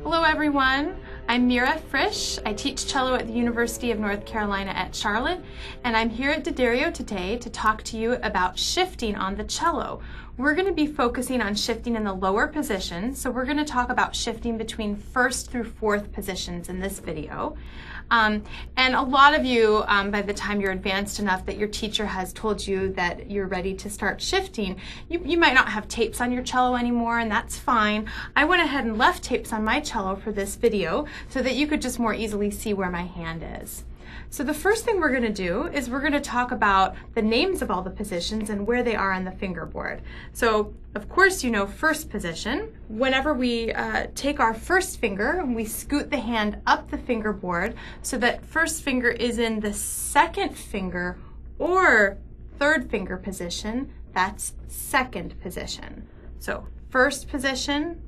Hello everyone, I'm Mira Frisch. I teach cello at the University of North Carolina at Charlotte, and I'm here at D'Addario today to talk to you about shifting on the cello. We're going to be focusing on shifting in the lower position, so we're going to talk about shifting between first through fourth positions in this video. And a lot of you, by the time you're advanced enough that your teacher has told you that you're ready to start shifting, you might not have tapes on your cello anymore, and that's fine. I went ahead and left tapes on my cello for this video so that you could just more easily see where my hand is. So the first thing we're going to do is we're going to talk about the names of all the positions and where they are on the fingerboard. So of course you know first position. Whenever we take our first finger and we scoot the hand up the fingerboard so that first finger is in the second finger or third finger position, that's second position. So first position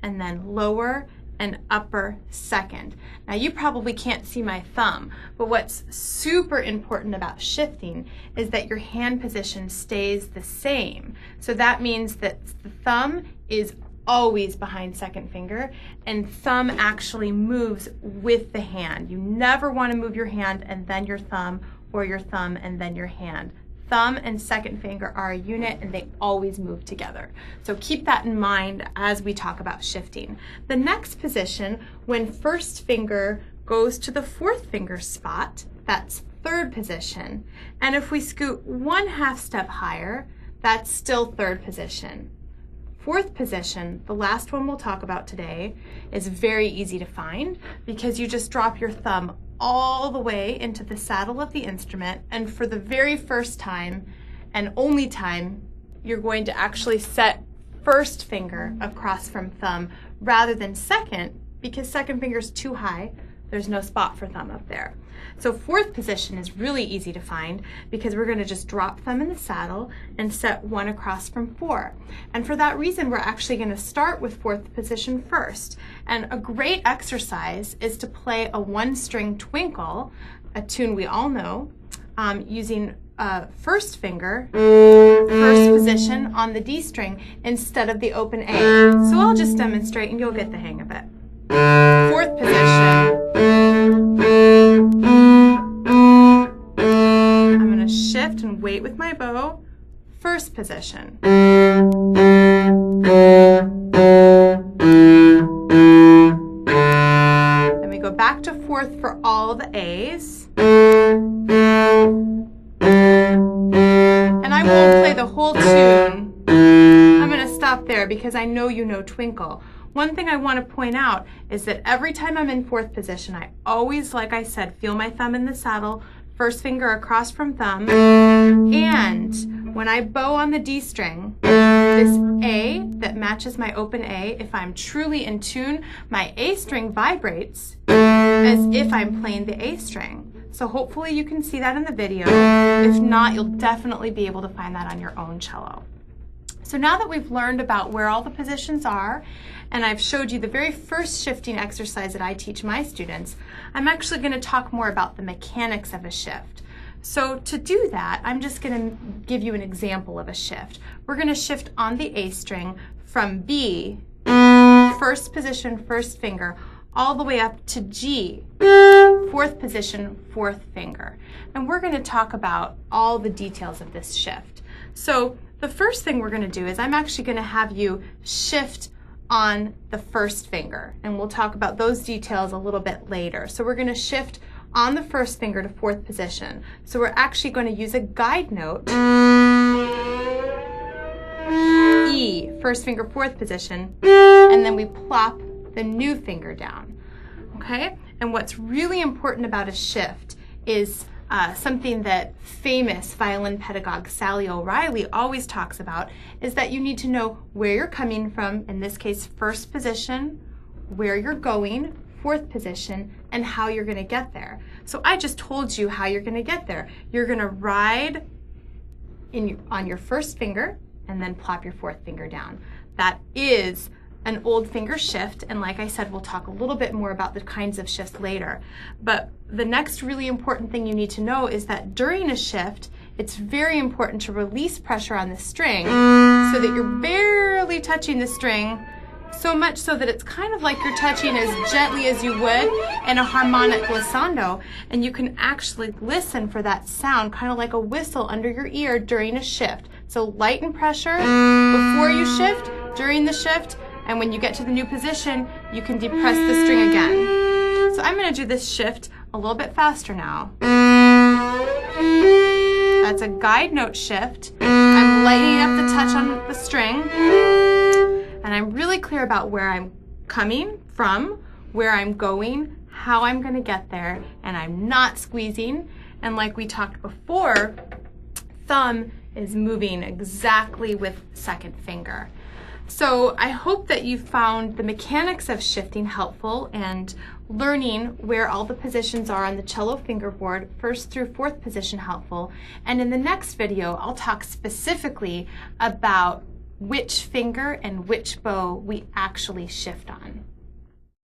and then lower and upper second. Now you probably can't see my thumb, but what's super important about shifting is that your hand position stays the same. So that means that the thumb is always behind second finger and thumb actually moves with the hand. You never want to move your hand and then your thumb, or your thumb and then your hand. Thumb and second finger are a unit and they always move together. So keep that in mind as we talk about shifting. The next position, when first finger goes to the fourth finger spot, that's third position. And if we scoot 1/2 step higher, that's still third position. Fourth position, the last one we'll talk about today, is very easy to find because you just drop your thumb all the way into the saddle of the instrument, and for the very first time and only time, you're going to actually set first finger across from thumb rather than second, because second finger is too high. There's no spot for thumb up there. So fourth position is really easy to find because we're going to just drop thumb in the saddle and set one across from four. And for that reason, we're actually going to start with fourth position first. And a great exercise is to play a one-string twinkle, a tune we all know, using first finger, first position on the D string instead of the open A. So I'll just demonstrate and you'll get the hang of it. Fourth position. I'm going to shift and wait with my bow. First position. Then we go back to fourth for all the A's. And I won't play the whole tune. I'm going to stop there because I know you know Twinkle. One thing I want to point out is that every time I'm in fourth position, I always, like I said, feel my thumb in the saddle, first finger across from thumb, and when I bow on the D string, this A that matches my open A, if I'm truly in tune, my A string vibrates as if I'm playing the A string. So hopefully you can see that in the video. If not, you'll definitely be able to find that on your own cello. So now that we've learned about where all the positions are, and I've showed you the very first shifting exercise that I teach my students, I'm actually going to talk more about the mechanics of a shift. So to do that, I'm just going to give you an example of a shift. We're going to shift on the A string from B, first position, first finger, all the way up to G, fourth position, fourth finger. And we're going to talk about all the details of this shift. So the first thing we're going to do is I'm actually going to have you shift on the first finger, and we'll talk about those details a little bit later. So we're going to shift on the first finger to fourth position. So we're actually going to use a guide note, E, first finger, fourth position, and then we plop the new finger down. Okay? And what's really important about a shift is something that famous violin pedagogue Sally O'Reilly always talks about, is that you need to know where you're coming from, in this case first position, where you're going, fourth position, and how you're going to get there. So I just told you how you're going to get there. You're going to ride on your first finger and then plop your fourth finger down. That is an old finger shift, and like I said, we'll talk a little bit more about the kinds of shifts later. But the next really important thing you need to know is that during a shift, it's very important to release pressure on the string so that you're barely touching the string so much so that it's kind of like you're touching as gently as you would in a harmonic glissando, and you can actually listen for that sound, kind of like a whistle under your ear during a shift. So lighten pressure before you shift, during the shift, and when you get to the new position, you can depress the string again. So I'm going to do this shift a little bit faster now. That's a guide note shift. I'm lightening up the touch on the string, and I'm really clear about where I'm coming from, where I'm going, how I'm going to get there, and I'm not squeezing. And like we talked before, thumb is moving exactly with second finger. So I hope that you found the mechanics of shifting helpful and learning where all the positions are on the cello fingerboard, 1st through 4th position, helpful. And in the next video, I'll talk specifically about which finger and which bow we actually shift on.